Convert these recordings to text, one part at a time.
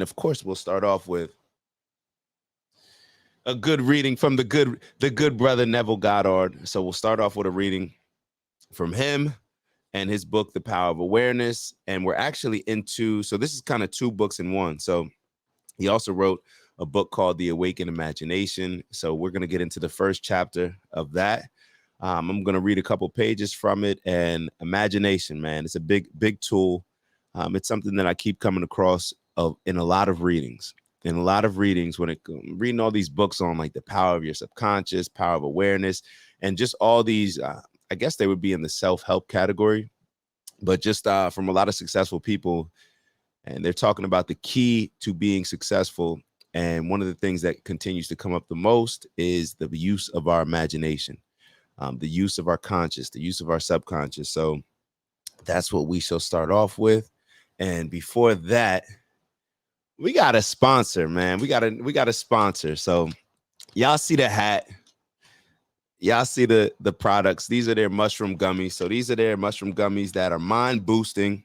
of course, we'll start off with a good reading from the good brother Neville Goddard. So we'll start off with a reading from him and his book, The Power of Awareness. And we're actually into, so this is kind of two books in one. So he also wrote a book called The Awakened Imagination. So we're going to get into the first chapter of that. I'm going to read a couple pages from it. And imagination, man, it's a big tool. It's something that I keep coming across in a lot of readings. In a lot of readings, when reading all these books on like the power of your subconscious, power of awareness, and just all these, I guess they would be in the self-help category, but just from a lot of successful people. And they're talking about the key to being successful. And one of the things that continues to come up the most is the use of our imagination, the use of our conscious, the use of our subconscious. So that's what we shall start off with. And before that, we got a sponsor, man. We got a sponsor. So y'all see the hat. Y'all see the products. These are their mushroom gummies. So these are their mushroom gummies that are mind boosting.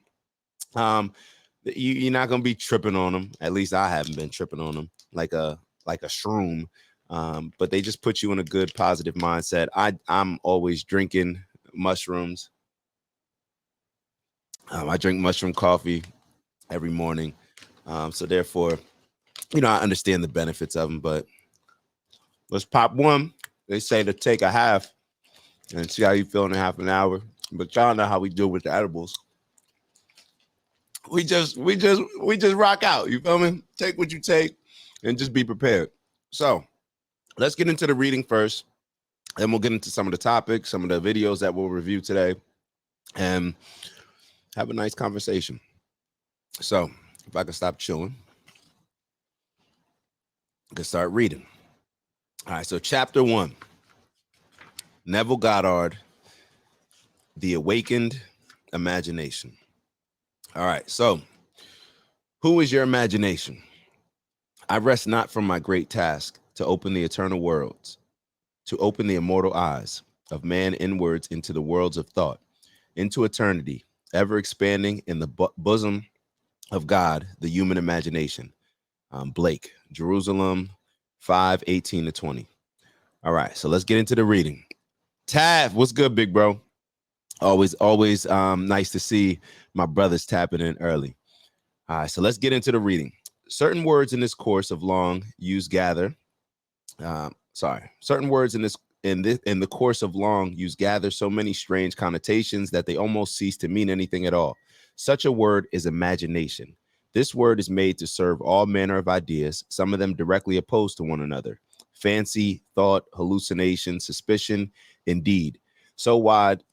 You're not gonna be tripping on them. At least I haven't been tripping on them like a shroom. But they just put you in a good positive mindset. I'm always drinking mushrooms. I drink mushroom coffee every morning. So therefore, I understand the benefits of them, but let's pop one. They say to take a half and see how you feel in a half an hour. But y'all know how we do with the edibles. We just rock out. You feel me? Take what you take and just be prepared. So let's get into the reading first. Then we'll get into some of the topics, some of the videos that we'll review today, and have a nice conversation. So if I can stop chewing, I can start reading. All right, so chapter 1, Neville Goddard, The Awakened Imagination. All right, so who is your imagination? I rest not from my great task to open the eternal worlds, to open the immortal eyes of man inwards into the worlds of thought, into eternity, ever expanding in the bosom of God, the human imagination. Blake, Jerusalem 5:18-20. All right, so let's get into the reading. Tav, what's good, big bro? Always nice to see my brothers tapping in early. All right, so let's get into the reading. Certain words in this course of long use gather. Certain words in the course of long use gather so many strange connotations that they almost cease to mean anything at all. Such a word is imagination. This word is made to serve all manner of ideas, some of them directly opposed to one another. Fancy, thought, hallucination, suspicion, indeed. So wide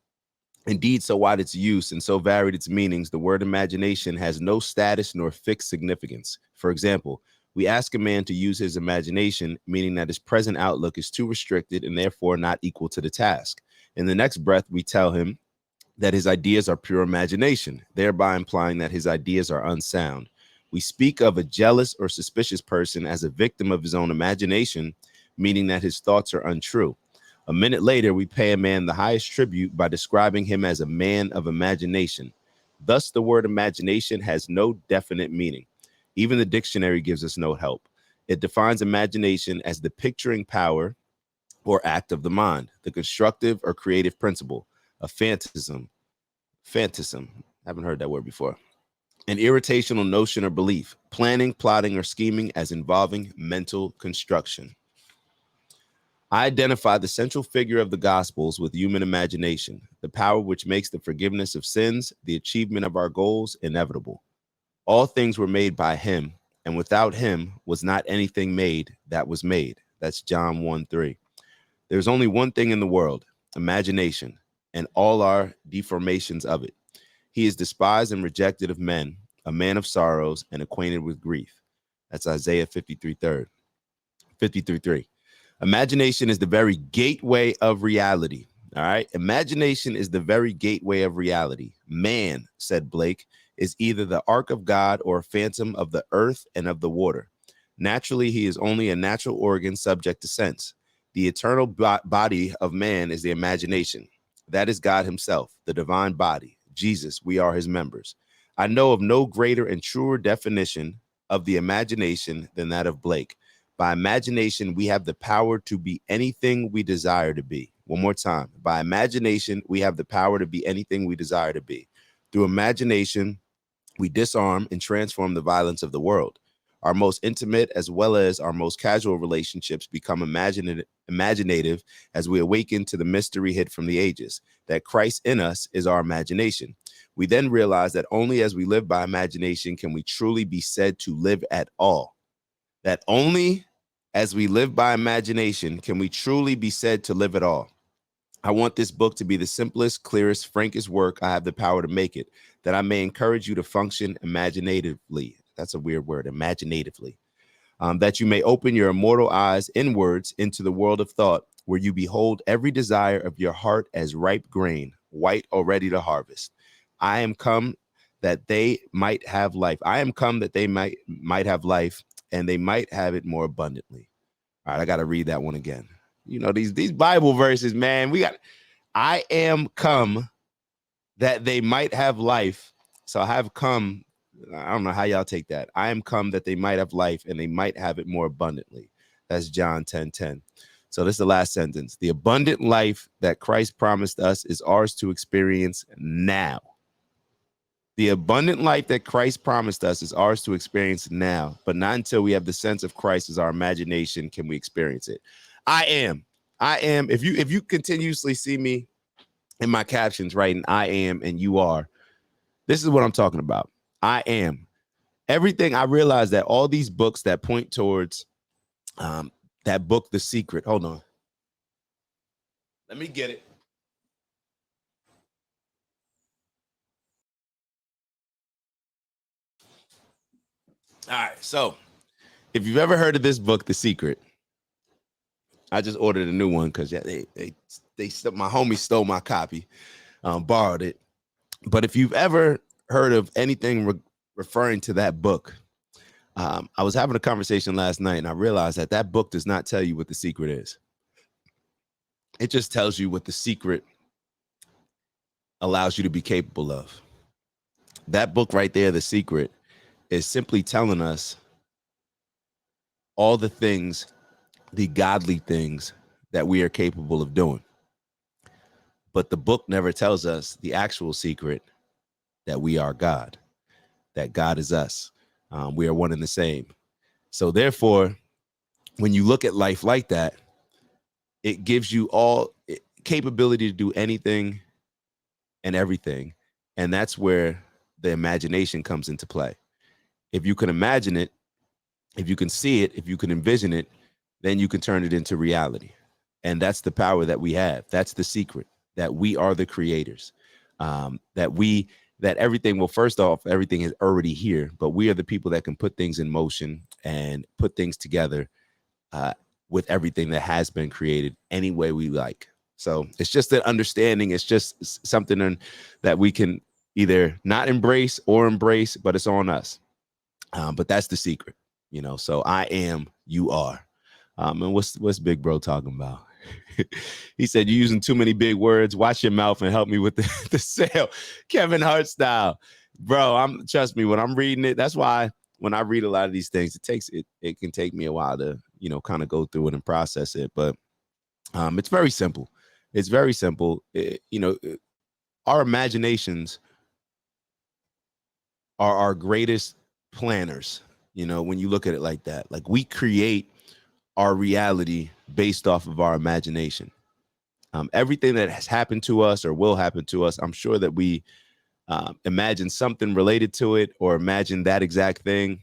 its use and so varied its meanings, the word imagination has no status nor fixed significance. For example, we ask a man to use his imagination, meaning that his present outlook is too restricted and therefore not equal to the task. In the next breath, we tell him that his ideas are pure imagination, thereby implying that his ideas are unsound. We speak of a jealous or suspicious person as a victim of his own imagination, meaning that his thoughts are untrue. A minute later, we pay a man the highest tribute by describing him as a man of imagination. Thus, the word imagination has no definite meaning. Even the dictionary gives us no help. It defines imagination as the picturing power or act of the mind, the constructive or creative principle, a phantasm. Haven't heard that word before. An irritational notion or belief, planning, plotting, or scheming as involving mental construction. I identify the central figure of the Gospels with human imagination, the power which makes the forgiveness of sins, the achievement of our goals, inevitable. All things were made by him, and without him was not anything made that was made. That's John 1:3. There's only one thing in the world, imagination, and all our deformations of it. He is despised and rejected of men, a man of sorrows and acquainted with grief. That's Isaiah 53:3. Imagination is the very gateway of reality. All right. Imagination is the very gateway of reality. Man, said Blake, is either the ark of God or a phantom of the earth and of the water. Naturally, he is only a natural organ subject to sense. The eternal body of man is the imagination. That is God himself, the divine body. Jesus, we are his members. I know of no greater and truer definition of the imagination than that of Blake. By imagination, we have the power to be anything we desire to be. One more time. By imagination, we have the power to be anything we desire to be. Through imagination, we disarm and transform the violence of the world. Our most intimate as well as our most casual relationships become imaginative as we awaken to the mystery hid from the ages, that Christ in us is our imagination. We then realize that only as we live by imagination can we truly be said to live at all. That only as we live by imagination can we truly be said to live at all. I want this book to be the simplest, clearest, frankest work I have the power to make it, that I may encourage you to function imaginatively. That's a weird word, imaginatively. That you may open your immortal eyes inwards into the world of thought, where you behold every desire of your heart as ripe grain, white or ready to harvest. I am come that they might have life. I am come that they might have life, and they might have it more abundantly. All right, I got to read that one again. You know, these Bible verses, man, I am come that they might have life. So I have come, I don't know how y'all take that. I am come that they might have life and they might have it more abundantly. That's John 10:10. So this is the last sentence. The abundant life that Christ promised us is ours to experience now. The abundant life that Christ promised us is ours to experience now, but not until we have the sense of Christ as our imagination can we experience it. I am. If you continuously see me in my captions writing I am and you are, this is what I'm talking about. I am. Everything. I realize that all these books that point towards that book, The Secret. Hold on. Let me get it. All right. So if you've ever heard of this book, The Secret, I just ordered a new one because my homie stole my copy, borrowed it. But if you've ever heard of anything referring to that book, I was having a conversation last night and I realized that book does not tell you what the secret is. It just tells you what the secret allows you to be capable of. That book right there, The Secret, is simply telling us all the things, the godly things that we are capable of doing. But the book never tells us the actual secret, that we are God, that God is us. We are one and the same. So therefore, when you look at life like that, it gives you all capability to do anything and everything. And that's where the imagination comes into play. If you can imagine it, if you can see it, if you can envision it, then you can turn it into reality. And that's the power that we have. That's the secret, that we are the creators, that everything, well, first off, everything is already here, but we are the people that can put things in motion and put things together with everything that has been created any way we like. So it's just an understanding. It's just something that we can either not embrace or embrace, but it's on us. But that's the secret, you know. So I am, you are. And what's Big Bro talking about? He said, you're using too many big words. Watch your mouth and help me with the sale. Kevin Hart style. Bro, trust me, when I'm reading it, that's why when I read a lot of these things, it can take me a while to, you know, kind of go through it and process it. But it's very simple. It's very simple. Our imaginations are our greatest planners. You know, when you look at it like that, like we create our reality based off of our imagination. Everything that has happened to us or will happen to us, I'm sure that we imagine something related to it, or imagine that exact thing,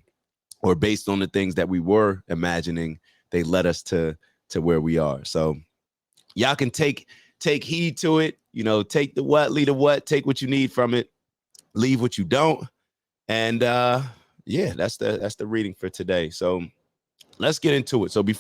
or based on the things that we were imagining, they led us to where we are. So y'all can take heed to it, you know, take the what, lead the what, take what you need from it, leave what you don't. And yeah, that's the reading for today. So let's get into it. So before